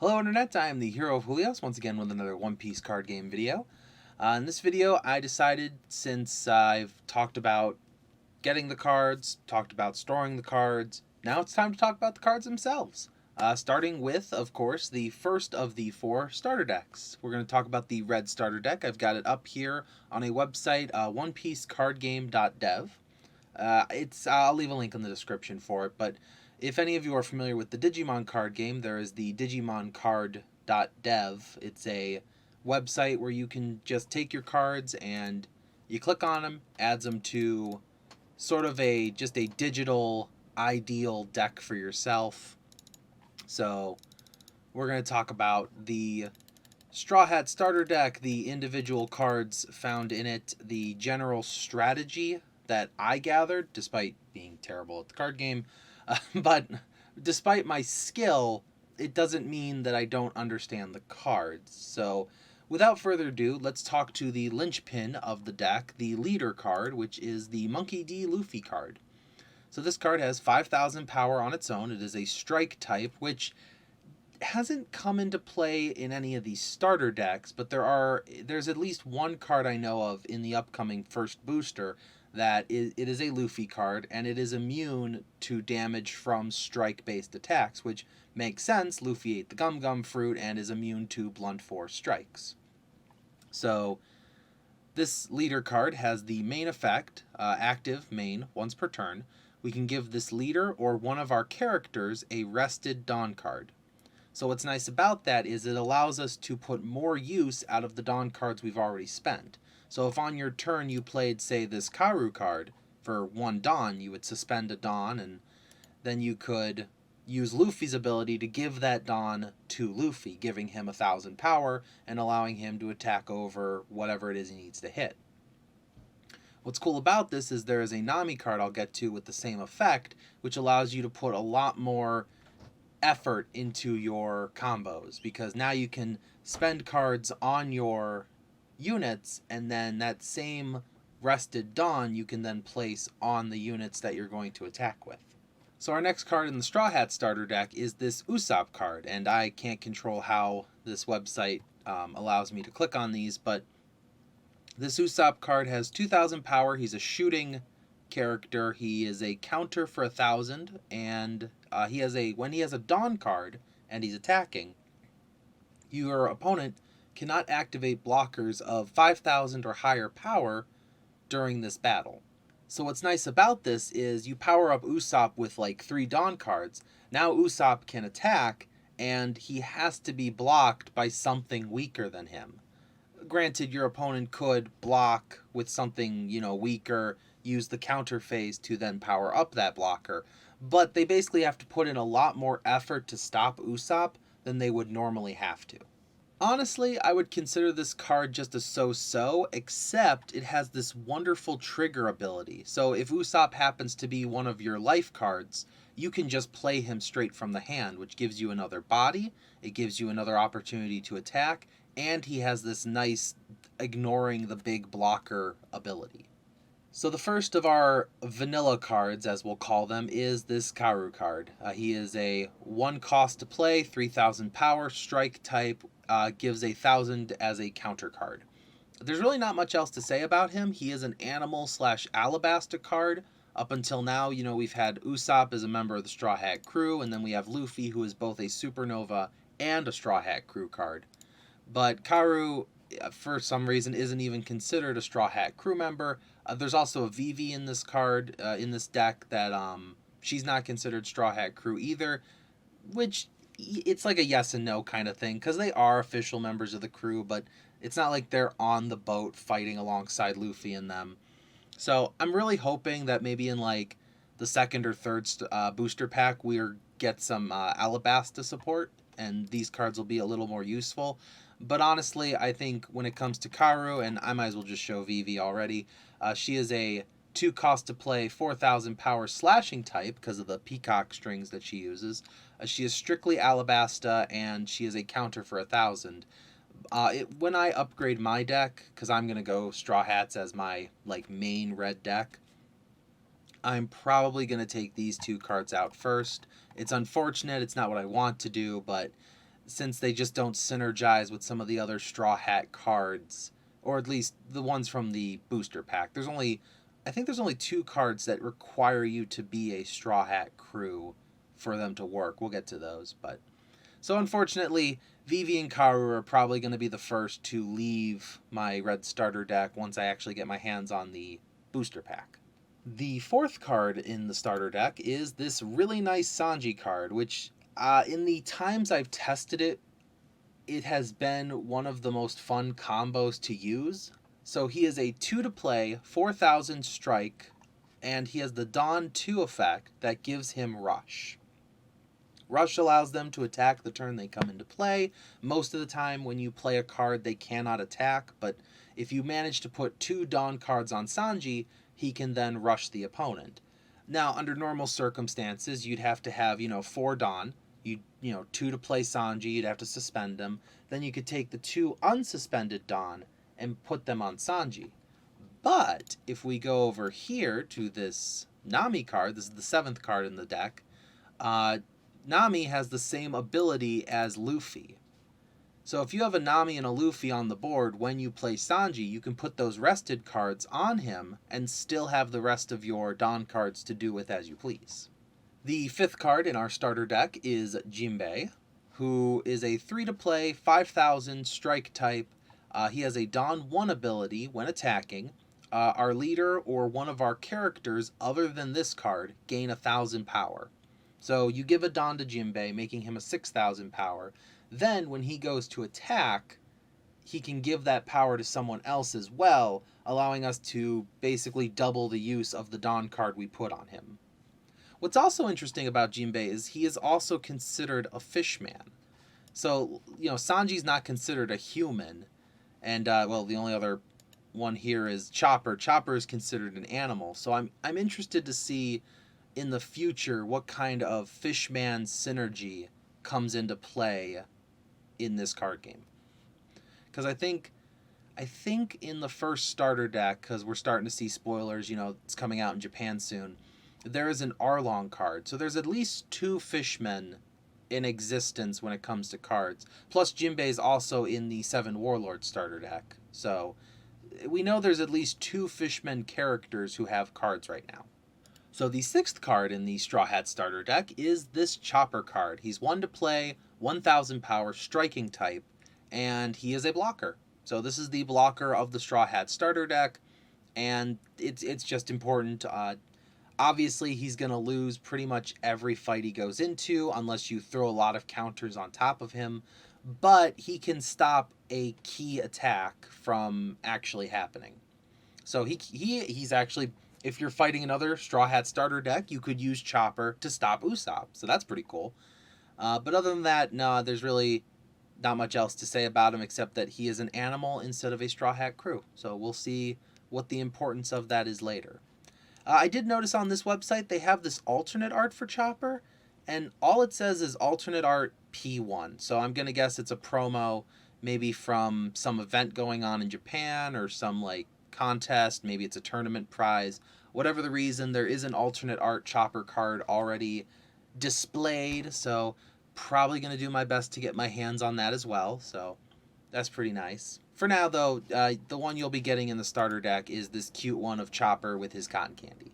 Hello Internet, I am the Hero of Julios, once again with another One Piece card game video. In this video, I decided, since I've talked about getting the cards, talked about storing the cards, now it's time to talk about the cards themselves. Starting with, of course, the first of the four starter decks. We're going to talk about the red starter deck. I've got it up here on a website, onepiececardgame.dev. I'll leave a link in the description for it, but if any of you are familiar with the Digimon card game, there is the digimoncard.dev. It's a website where you can just take your cards and you click on them, adds them to sort of just a digital ideal deck for yourself. So we're going to talk about the Straw Hat starter deck, the individual cards found in it, the general strategy that I gathered, despite being terrible at the card game. But despite my skill, it doesn't mean that I don't understand the cards. So without further ado, let's talk to the linchpin of the deck, the leader card, which is the Monkey D. Luffy card. So this card has 5,000 power on its own. It is a strike type, which hasn't come into play in any of these starter decks, but there's at least one card I know of in the upcoming first booster that it is a Luffy card, and it is immune to damage from strike-based attacks, which makes sense. Luffy ate the Gum Gum fruit and is immune to blunt force strikes. So this leader card has the main effect, active main, once per turn. We can give this leader or one of our characters a rested Dawn card. So what's nice about that is it allows us to put more use out of the Dawn cards we've already spent. So if on your turn you played, say, this Karu card for one Dawn, you would suspend a Dawn, and then you could use Luffy's ability to give that Dawn to Luffy, giving him 1,000 power and allowing him to attack over whatever it is he needs to hit. What's cool about this is there is a Nami card I'll get to with the same effect, which allows you to put a lot more effort into your combos, because now you can spend cards on your units, and then that same rested Dawn you can then place on the units that you're going to attack with. So our next card in the Straw Hat starter deck is this Usopp card, and I can't control how this website allows me to click on these, but this Usopp card has 2,000 power. He's a shooting character. He is a counter for 1,000, and when he has a Dawn card and he's attacking, your opponent cannot activate blockers of 5,000 or higher power during this battle. So what's nice about this is you power up Usopp with like 3 Dawn cards. Now Usopp can attack, and he has to be blocked by something weaker than him. Granted, your opponent could block with something, weaker, use the counter phase to then power up that blocker, but they basically have to put in a lot more effort to stop Usopp than they would normally have to. Honestly, I would consider this card just a so-so, except it has this wonderful trigger ability. So if Usopp happens to be one of your life cards, you can just play him straight from the hand, which gives you another body, it gives you another opportunity to attack, and he has this nice ignoring the big blocker ability. So the first of our vanilla cards, as we'll call them, is this Karu card. He is a 1 cost to play, 3,000 power, strike type, gives 1,000 as a counter card. There's really not much else to say about him. He is an animal / Alabasta card. Up until now, we've had Usopp as a member of the Straw Hat crew, and then we have Luffy, who is both a Supernova and a Straw Hat crew card. But Karu, for some reason, isn't even considered a Straw Hat crew member. There's also a Vivi in this card, in this deck, that she's not considered Straw Hat crew either, which it's like a yes and no kind of thing, because they are official members of the crew, but it's not like they're on the boat fighting alongside Luffy and them. So I'm really hoping that maybe in like the second or third booster pack we get some Alabasta support, and these cards will be a little more useful. But honestly, I think when it comes to Karu, and I might as well just show Vivi already, she is a 2 cost to play, 4,000 power slashing type because of the peacock strings that she uses. She is strictly Alabasta, and she is a counter for 1,000. When I upgrade my deck, because I'm going to go Straw Hats as my main red deck, I'm probably going to take these 2 cards out first. It's unfortunate, it's not what I want to do, but since they just don't synergize with some of the other Straw Hat cards, or at least the ones from the booster pack. I think there's only 2 cards that require you to be a Straw Hat crew for them to work. We'll get to those, but so unfortunately, Vivi and Karu are probably going to be the first to leave my red starter deck once I actually get my hands on the booster pack. The 4th card in the starter deck is this really nice Sanji card, which in the times I've tested it, it has been one of the most fun combos to use. So he is a 2 to play, 4,000 strike, and he has the Dawn 2 effect that gives him Rush. Rush allows them to attack the turn they come into play. Most of the time when you play a card they cannot attack, but if you manage to put 2 Dawn cards on Sanji, he can then rush the opponent. Now, under normal circumstances, you'd have to have, 4 Dawn. You 2 to play Sanji, you'd have to suspend him. Then you could take the 2 unsuspended Dawn and put them on Sanji. But if we go over here to this Nami card, this is the 7th card in the deck, Nami has the same ability as Luffy. So if you have a Nami and a Luffy on the board, when you play Sanji, you can put those rested cards on him and still have the rest of your Dawn cards to do with as you please. The 5th card in our starter deck is Jinbei, who is a 3 to play, 5,000 strike type. He has a Dawn 1 ability when attacking. Our leader or one of our characters other than this card gain 1,000 power. So you give a Dawn to Jinbei, making him a 6,000 power. Then, when he goes to attack, he can give that power to someone else as well, allowing us to basically double the use of the Dawn card we put on him. What's also interesting about Jinbei is he is also considered a fishman. So, Sanji's not considered a human. And, the only other one here is Chopper. Chopper is considered an animal. So I'm interested to see in the future what kind of fishman synergy comes into play in this card game. Because I think in the first starter deck, because we're starting to see spoilers, it's coming out in Japan soon, there is an Arlong card. So there's at least 2 fishmen in existence when it comes to cards. Plus Jinbei is also in the 7 Warlord starter deck. So we know there's at least 2 fishmen characters who have cards right now. So the 6th card in the Straw Hat starter deck is this Chopper card. He's 1 to play, 1,000 power, striking type, and he is a blocker. So this is the blocker of the Straw Hat starter deck, and it's just important. Obviously, he's going to lose pretty much every fight he goes into unless you throw a lot of counters on top of him, but he can stop a key attack from actually happening. So he's actually... If you're fighting another Straw Hat starter deck, you could use Chopper to stop Usopp. So that's pretty cool. But other than that, no, there's really not much else to say about him except that he is an animal instead of a Straw Hat crew. So we'll see what the importance of that is later. I did notice on this website they have this alternate art for Chopper, and all it says is alternate art P1. So I'm going to guess it's a promo maybe from some event going on in Japan or some contest, maybe it's a tournament prize. Whatever the reason, there is an alternate art Chopper card already displayed, so probably going to do my best to get my hands on that as well, so that's pretty nice. For now, though, the one you'll be getting in the starter deck is this cute one of Chopper with his cotton candy.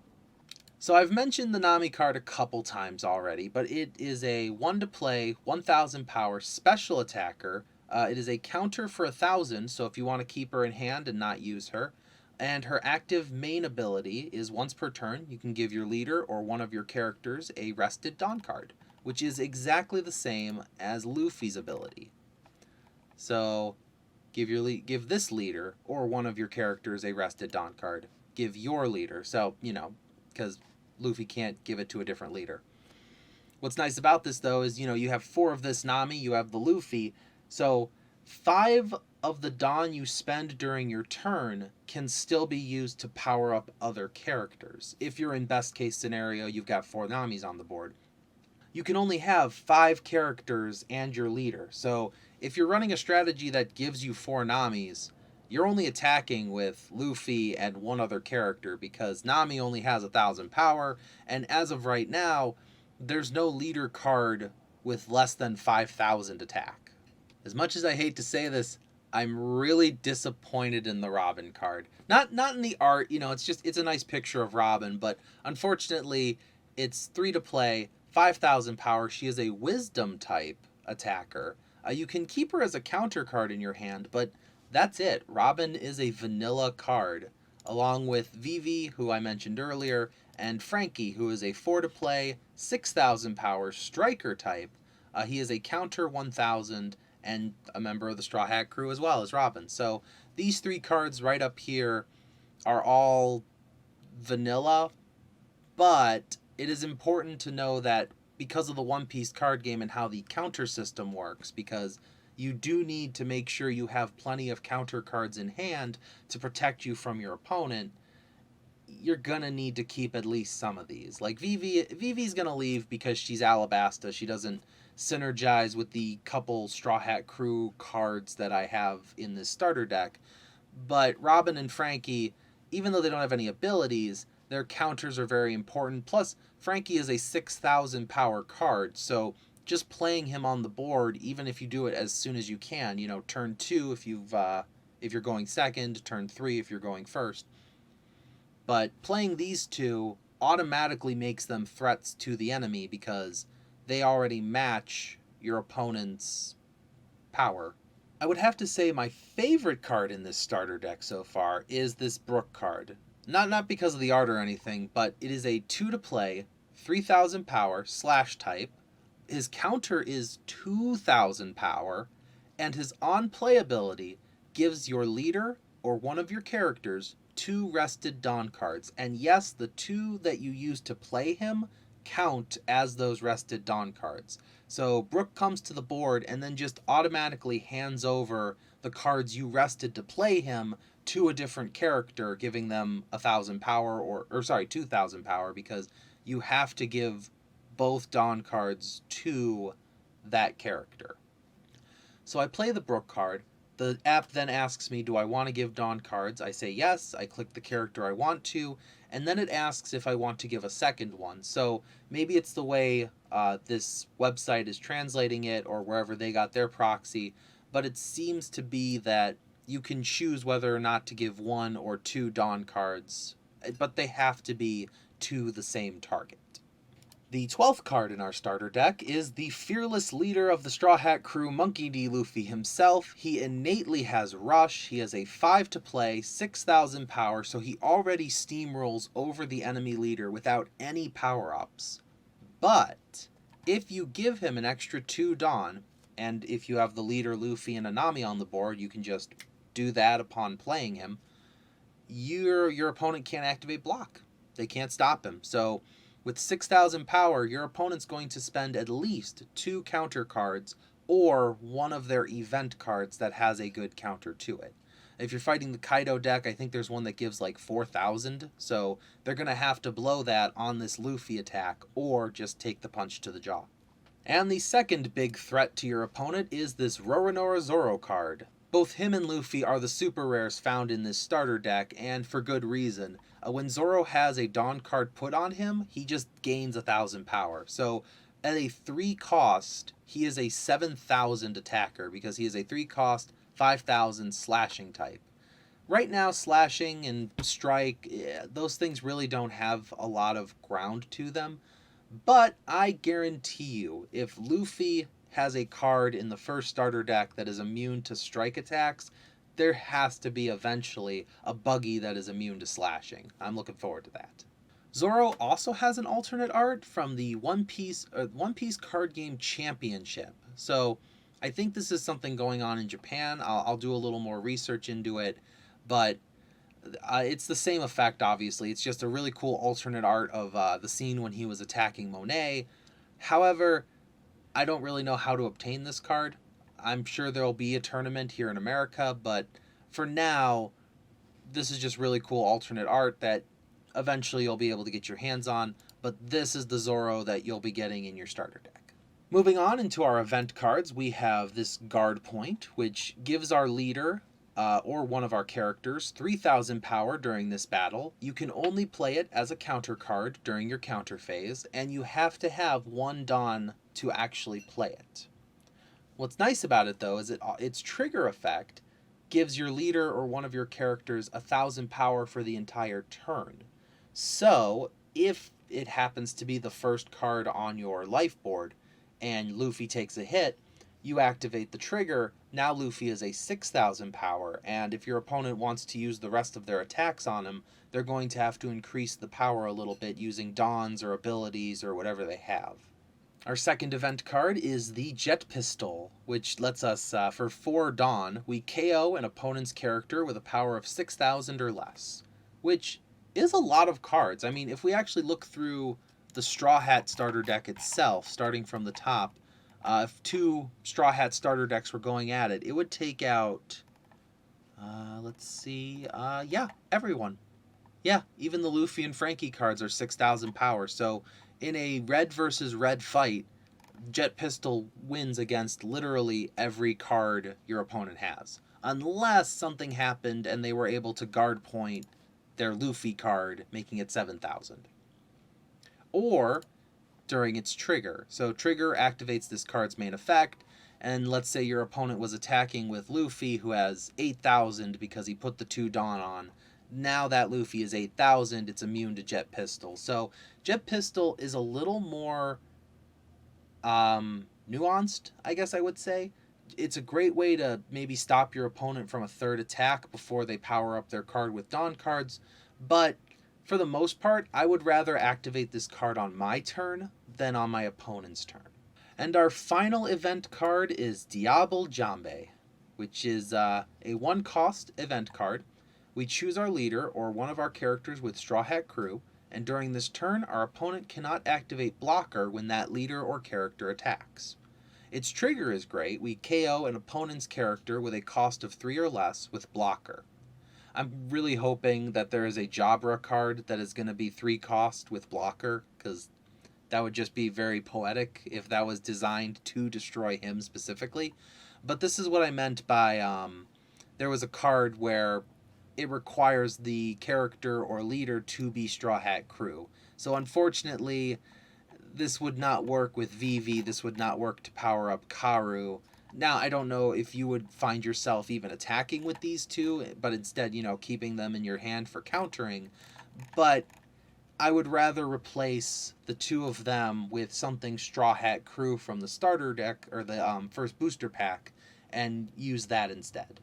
So I've mentioned the Nami card a couple times already, but it is a 1 to play, 1,000 power special attacker. It is a counter for 1,000, so if you want to keep her in hand and not use her. And her active main ability is once per turn, you can give your leader or one of your characters a rested Dawn card, which is exactly the same as Luffy's ability. So give this leader or one of your characters a rested Dawn card. Give your leader. So, because Luffy can't give it to a different leader. What's nice about this, though, is, you have 4 of this Nami, you have the Luffy, so 5 of the Dawn you spend during your turn can still be used to power up other characters. If you're in best case scenario, you've got 4 Namis on the board. You can only have 5 characters and your leader. So if you're running a strategy that gives you 4 Namis, you're only attacking with Luffy and one other character because Nami only has 1,000 power, and as of right now, there's no leader card with less than 5,000 attack. As much as I hate to say this, I'm really disappointed in the Robin card. Not in the art, it's a nice picture of Robin, but unfortunately, it's 3 to play, 5,000 power. She is a wisdom type attacker. You can keep her as a counter card in your hand, but that's it. Robin is a vanilla card, along with Vivi, who I mentioned earlier, and Frankie, who is a 4 to play, 6,000 power striker type. He is a counter 1,000 and a member of the Straw Hat crew as well as Robin. So these 3 cards right up here are all vanilla, but it is important to know that because of the One Piece card game and how the counter system works, because you do need to make sure you have plenty of counter cards in hand to protect you from your opponent, you're gonna need to keep at least some of these. Like Vivi's gonna leave because she's Alabasta. She doesn't synergize with the couple Straw Hat crew cards that I have in this starter deck. But Robin and Frankie, even though they don't have any abilities, their counters are very important. Plus, Frankie is a 6,000 power card, so just playing him on the board, even if you do it as soon as you can, turn 2 if you're going second, turn 3 if you're going first. But playing these 2 automatically makes them threats to the enemy because they already match your opponent's power. I would have to say my favorite card in this starter deck so far is this Brook card. Not because of the art or anything, but it is a 2 to play, 3,000 power, slash type. His counter is 2,000 power, and his on-play ability gives your leader or one of your characters 2 rested Dawn cards. And yes, the 2 that you use to play him count as those rested Dawn cards. So Brook comes to the board and then just automatically hands over the cards you rested to play him to a different character, giving them 1,000 power, or 2,000 power, because you have to give both Dawn cards to that character. So I play the Brook card. The app then asks me, do I want to give Dawn cards? I say yes. I click the character I want to, and then it asks if I want to give a second one. So maybe it's the way this website is translating it, or wherever they got their proxy, but it seems to be that you can choose whether or not to give 1 or 2 Dawn cards, but they have to be to the same target. The 12th card in our starter deck is the fearless leader of the Straw Hat crew, Monkey D. Luffy himself. He innately has Rush. He has a 5 to play, 6,000 power, so he already steamrolls over the enemy leader without any power-ups. But if you give him an extra 2 Dawn, and if you have the leader Luffy and Anami on the board, you can just do that upon playing him, your opponent can't activate block. They can't stop him. So with 6,000 power, your opponent's going to spend at least 2 counter cards or one of their event cards that has a good counter to it. If you're fighting the Kaido deck, I think there's one that gives like 4,000, so they're going to have to blow that on this Luffy attack or just take the punch to the jaw. And the second big threat to your opponent is this Roronoa Zoro card. Both him and Luffy are the super rares found in this starter deck, and for good reason. When Zoro has a Dawn card put on him, he just gains 1,000 power. So at a 3 cost, he is a 7,000 attacker because he is a 3 cost, 5,000 slashing type. Right now, slashing and strike, those things really don't have a lot of ground to them. But I guarantee you, if Luffy has a card in the first starter deck that is immune to strike attacks, there has to be eventually a buggy that is immune to slashing. I'm looking forward to that. Zoro also has an alternate art from the One Piece Card Game Championship. So I think this is something going on in Japan. I'll do a little more research into it, but it's the same effect, obviously. It's just a really cool alternate art of the scene when he was attacking Monet. However, I don't really know how to obtain this card. I'm sure there'll be a tournament here in America, but for now, this is just really cool alternate art that eventually you'll be able to get your hands on, but this is the Zoro that you'll be getting in your starter deck. Moving on into our event cards, we have this Guard Point, which gives our leader or one of our characters 3,000 power during this battle. You can only play it as a counter card during your counter phase, and you have to have 1 Dawn to actually play it. What's nice about it, though, is its trigger effect gives your leader or one of your characters 1,000 power for the entire turn. So, if it happens to be the first card on your life board and Luffy takes a hit, you activate the trigger. Now Luffy is a 6,000 power, and if your opponent wants to use the rest of their attacks on him, they're going to have to increase the power a little bit using dons or abilities or whatever they have. Our second event card is the Jet Pistol, which lets us, for 4 Dawn, we KO an opponent's character with a power of 6,000 or less, which is a lot of cards. I mean, if we actually look through the Straw Hat starter deck itself, starting from the top, if 2 Straw Hat starter decks were going at it, it would take out, let's see, yeah, everyone. Yeah, even the Luffy and Frankie cards are 6,000 power, so in a red versus red fight, Jet Pistol wins against literally every card your opponent has. Unless something happened and they were able to guard point their Luffy card, making it 7,000. Or during its trigger. So trigger activates this card's main effect, and let's say your opponent was attacking with Luffy, who has 8,000 because he put the 2 Dawn on. Now that Luffy is 8,000, it's immune to Jet Pistol. So Jet Pistol is a little more nuanced, I guess I would say. It's a great way to maybe stop your opponent from a third attack before they power up their card with Dawn cards, but for the most part, I would rather activate this card on my turn than on my opponent's turn. And our final event card is Diable Jambe, which is a 1-cost event card. We choose our leader or one of our characters with Straw Hat Crew, and during this turn, our opponent cannot activate Blocker when that leader or character attacks. Its trigger is great. We KO an opponent's character with a cost of 3 or less with Blocker. I'm really hoping that there is a Jabra card that is going to be 3 cost with Blocker, because that would just be very poetic if that was designed to destroy him specifically. But this is what I meant by there was a card where it requires the character or leader to be Straw Hat Crew. So unfortunately, this would not work with Vivi. This would not work to power up Karu. Now, I don't know if you would find yourself even attacking with these 2, but instead, keeping them in your hand for countering. But I would rather replace the 2 of them with something Straw Hat Crew from the starter deck, or the first booster pack, and use that instead,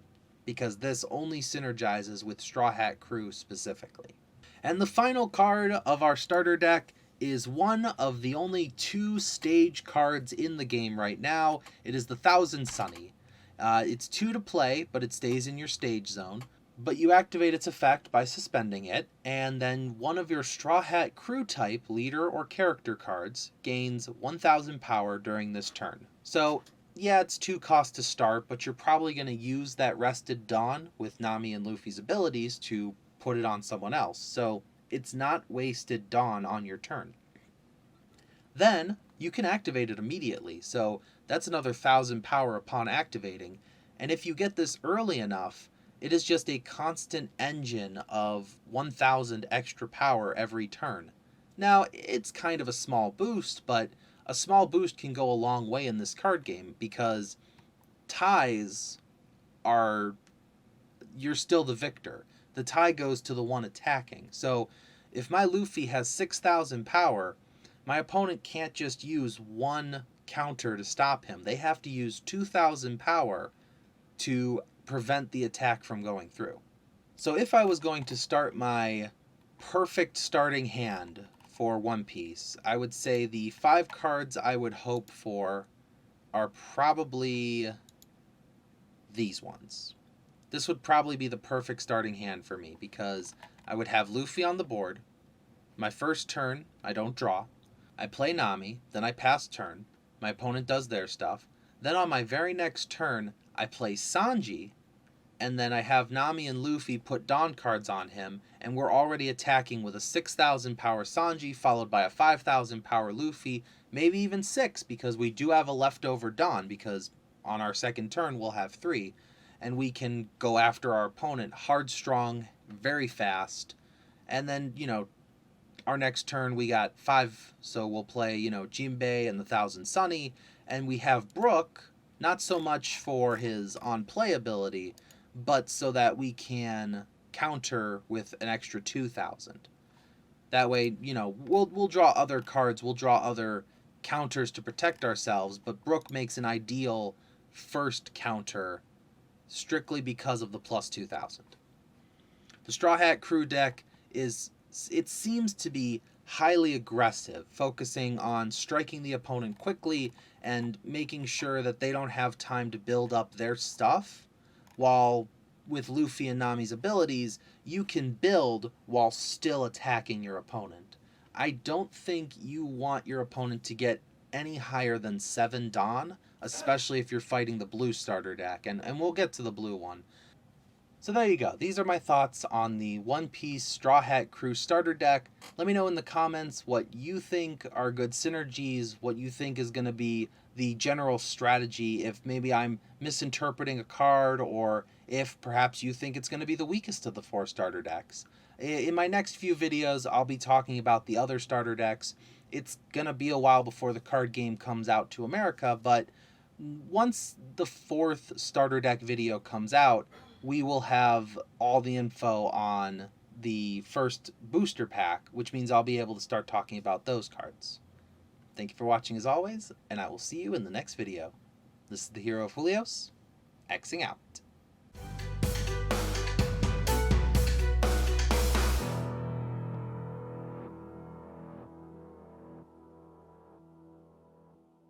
because this only synergizes with Straw Hat Crew specifically. And the final card of our starter deck is one of the only 2 stage cards in the game right now. It is the Thousand Sunny. It's 2 to play, but it stays in your stage zone. But you activate its effect by suspending it, and then one of your Straw Hat Crew type leader or character cards gains 1,000 power during this turn. So yeah, it's 2 cost to start, but you're probably going to use that rested Dawn with Nami and Luffy's abilities to put it on someone else. So it's not wasted Dawn on your turn. Then you can activate it immediately. So that's another 1,000 power upon activating. And if you get this early enough, it is just a constant engine of 1,000 extra power every turn. Now, it's kind of a small boost, but a small boost can go a long way in this card game, because ties are... you're still the victor. The tie goes to the one attacking. So if my Luffy has 6,000 power, my opponent can't just use 1 counter to stop him. They have to use 2,000 power to prevent the attack from going through. So if I was going to start my perfect starting hand for One Piece, I would say the 5 cards I would hope for are probably these ones. This would probably be the perfect starting hand for me, because I would have Luffy on the board. My first turn, I don't draw. I play Nami, then I pass turn. My opponent does their stuff. Then on my very next turn, I play Sanji, and then I have Nami and Luffy put Dawn cards on him, and we're already attacking with a 6,000 power Sanji, followed by a 5,000 power Luffy, maybe even 6, because we do have a leftover Dawn, because on our second turn we'll have 3, and we can go after our opponent hard strong, very fast, and then, our next turn we got 5, so we'll play, Jinbei and the Thousand Sunny, and we have Brook, not so much for his on-play ability, but so that we can counter with an extra 2,000. That way, we'll draw other cards, we'll draw other counters to protect ourselves, but Brook makes an ideal first counter strictly because of the plus 2,000. The Straw Hat Crew deck it seems to be highly aggressive, focusing on striking the opponent quickly and making sure that they don't have time to build up their stuff, while with Luffy and Nami's abilities, you can build while still attacking your opponent. I don't think you want your opponent to get any higher than 7 Dawn, especially if you're fighting the blue starter deck, and we'll get to the blue one. So there you go. These are my thoughts on the One Piece Straw Hat Crew starter deck. Let me know in the comments what you think are good synergies, what you think is going to be the general strategy, if maybe I'm misinterpreting a card, or if perhaps you think it's going to be the weakest of the 4 starter decks. In my next few videos, I'll be talking about the other starter decks. It's going to be a while before the card game comes out to America, but once the 4th starter deck video comes out, we will have all the info on the first booster pack, which means I'll be able to start talking about those cards. Thank you for watching as always, and I will see you in the next video. This is the Hero of Julios, Xing out.